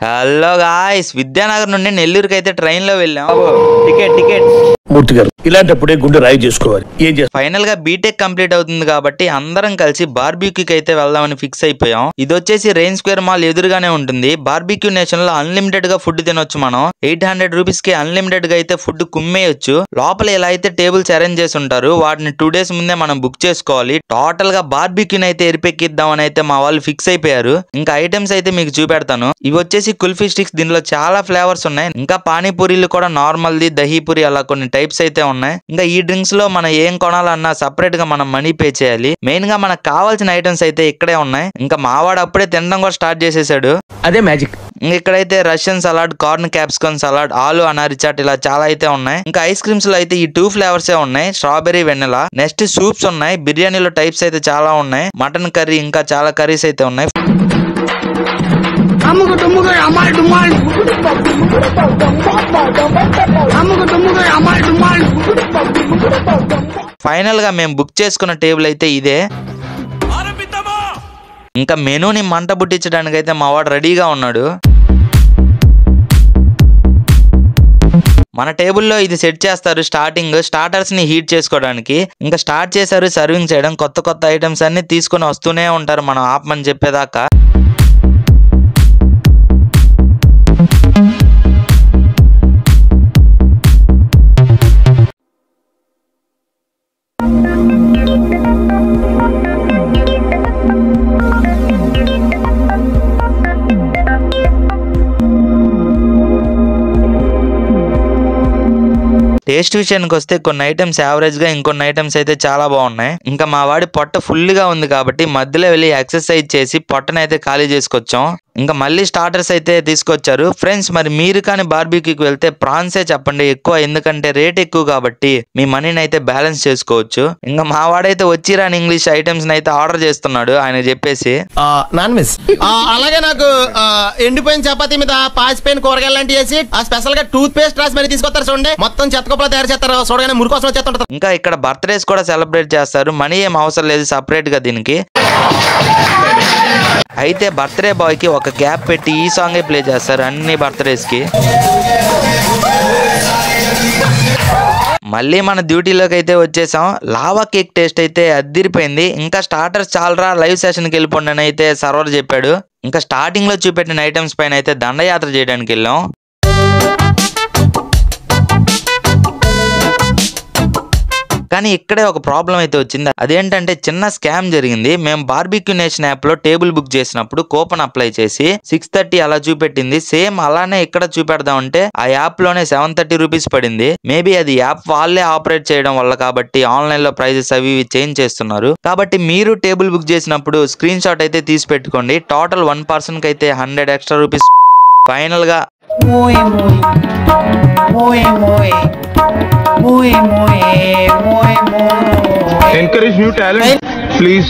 Hello guys, Vidyanagar నుండి నెల్లూరుకి అయితే ట్రైన్ లో వెళ్ళాం. టికెట్ మూర్తి గారు ఇలాంటప్పుడే గుండె రాయి చేసుకోవాలి. ఏం చేస్తాం? ఫైనల్ గా బీటెక్ కంప్లీట్ అవుతుంది కాబట్టి అందరం కలిసి బార్బిక్యూకి అయితే వెళ్దామని ఫిక్స్ అయిపోయాం. ఇది వచ్చేసి రెయిన్ స్క్వేర్ మాల్ ఎదురుగానే ఉంటుంది. బార్బిక్యూ నేషన్ లో అన్లిమిటెడ్ గా ఫుడ్ తినొచ్చు. మనం 800 రూపీస్ కి అన్లిమిటెడ్ గా అయితే ఫుడ్ కుమ్మేయొచ్చు. లోపల ఇలా అయితే టేబుల్స్ అరేంజ్ చేసి ఉంటారు. వాటిని 2 days ముందే మనం బుక్ చేసుకోవాలి. టోటల్ గా బార్బిక్యూని అయితే ఎరిపెక్కిద్దామని అయితే మా వాళ్ళు ఫిక్స్ అయిపోయారు. ఇంకా ఐటమ్స్ అయితే మీకు చూపెడతాను. ఇవి వచ్చేసి కుల్ఫీ స్టిక్స్. దీనిలో చాలా ఫ్లేవర్స్ ఉన్నాయి. ఇంకా పానీపూరీలు కూడా నార్మల్ ది, దహీపూరి అలా కొన్ని టైప్స్ అయితే ఉన్నాయి. ఇంకా ఈ డ్రింక్స్ లో మనం ఏం కొనాలన్నా సపరేట్ గా మనం మనీ పే చేయాలి. మెయిన్ గా మనకు కావాల్సిన ఐటమ్స్ అయితే ఇక్కడే ఉన్నాయి. ఇంకా మావాడు అప్పుడే తినడం కూడా స్టార్ట్ చేసేసాడు. అదే మ్యాజిక్. ఇక్కడైతే Russian salad, corn capsicum salad, ఆలు అనారి చాట్ ఇలా చాలా అయితే ఉన్నాయి. ఇంకా ఐస్ క్రీమ్స్ లో అయితే ఈ 2 ఫ్లేవర్స్ ఉన్నాయి, స్ట్రాబెరీ వెనిలా. నెక్స్ట్ సూప్స్ ఉన్నాయి. బిర్యానీలో టైప్స్ అయితే చాలా ఉన్నాయి. మటన్ కర్రీ ఇంకా చాలా కర్రీస్ అయితే ఉన్నాయి. ఫైనల్ గా మేము బుక్ చేసుకున్న టేబుల్ అయితే ఇదే. ఇంకా మెనూని మంట బుట్టించడానికి అయితే మా వాడు రెడీగా ఉన్నాడు. మన టేబుల్లో ఇది సెట్ చేస్తారు. స్టార్టర్స్ ని హీట్ చేసుకోవడానికి. ఇంకా స్టార్ట్ చేశారు సర్వింగ్ చేయడం. కొత్త ఐటమ్స్ అన్ని తీసుకొని వస్తూనే ఉంటారు మనం ఆపమని చెప్పేదాకా. టేస్ట్ విషయానికి వస్తే కొన్ని ఐటమ్స్ యావరేజ్ గా, ఇంకొన్ని ఐటమ్స్ అయితే చాలా బాగున్నాయి. ఇంకా మా వాడి పొట్ట ఫుల్ గా ఉంది కాబట్టి మధ్యలో వెళ్ళి ఎక్సర్సైజ్ చేసి పొట్టనైతే ఖాళీ చేసుకొచ్చాం. ఇంకా మళ్ళీ స్టార్టర్స్ అయితే తీసుకొచ్చారు. ఫ్రెండ్స్, మరి మీరు కానీ బార్బిక్యూకి వెళ్తే ప్రాన్సే చెప్పండి ఎక్కువ, ఎందుకంటే రేట్ ఎక్కువ కాబట్టి మీ మనీని అయితే బ్యాలెన్స్ చేసుకోవచ్చు. ఇంకా మా వాడైతే వచ్చిరాని ఇంగ్లీష్ ఐటమ్స్ అయితే ఆర్డర్ చేస్తున్నాడు ఆయన చెప్పేసి. నాన్ వెజ్ అలాగే నాకు ఎండిపోయిన చపాతీ మీద పాసిపోయిన కూరగాయలు లాంటి వేసి స్పెషల్ గా టూత్ పేస్ట్ రాసి మరి తీసుకొస్తారు చూడండి. మొత్తం చెత్తకొప్పలు తయారు చేస్తారు. చూడగానే మురికి కోసం వచ్చేస్తుంటారు. ఇంకా ఇక్కడ బర్త్డేస్ కూడా సెలబ్రేట్ చేస్తారు. మనీ ఏం అవసరం లేదు సపరేట్ గా దీనికి. అయితే బర్త్డే బాయ్ కి ఒక గ్యాప్ పెట్టి ఈ సాంగే ప్లే చేస్తారు అన్ని బర్త్డేస్ కి. మళ్ళీ మన డ్యూటీలోకి అయితే వచ్చేసాం. లావా కేక్ టేస్ట్ అయితే అద్దిరిపోయింది. ఇంకా స్టార్టర్స్ చాలరా, లైవ్ సెషన్ కి వెళ్ళిపోండి అని అయితే సర్వర్ చెప్పాడు. ఇంకా స్టార్టింగ్ లో చూపెట్టిన ఐటమ్స్ పైన అయితే దండయాత్ర చేయడానికి వెళ్ళాం. కానీ ఇక్కడే ఒక ప్రాబ్లం అయితే వచ్చింది. అదేంటంటే చిన్న స్కామ్ జరిగింది. మేము బార్బిక్యూ నేషన్ యాప్ లో టేబుల్ బుక్ చేసినప్పుడు కూపన్ అప్లై చేసి 630 అలా చూపెట్టింది. సేమ్ అలానే ఇక్కడ చూపెడదామంటే ఆ యాప్ లోనే 730 రూపీస్ పడింది. మేబీ అది యాప్ వాళ్ళే ఆపరేట్ చేయడం వల్ల కాబట్టి ఆన్లైన్ లో ప్రైజెస్ అవి చేంజ్ చేస్తున్నారు. కాబట్టి మీరు టేబుల్ బుక్ చేసినప్పుడు స్క్రీన్ షాట్ అయితే తీసి పెట్టుకోండి. టోటల్ 1 person కి అయితే 100 extra రూపీస్. ఫైనల్ గా encourage new talent, please.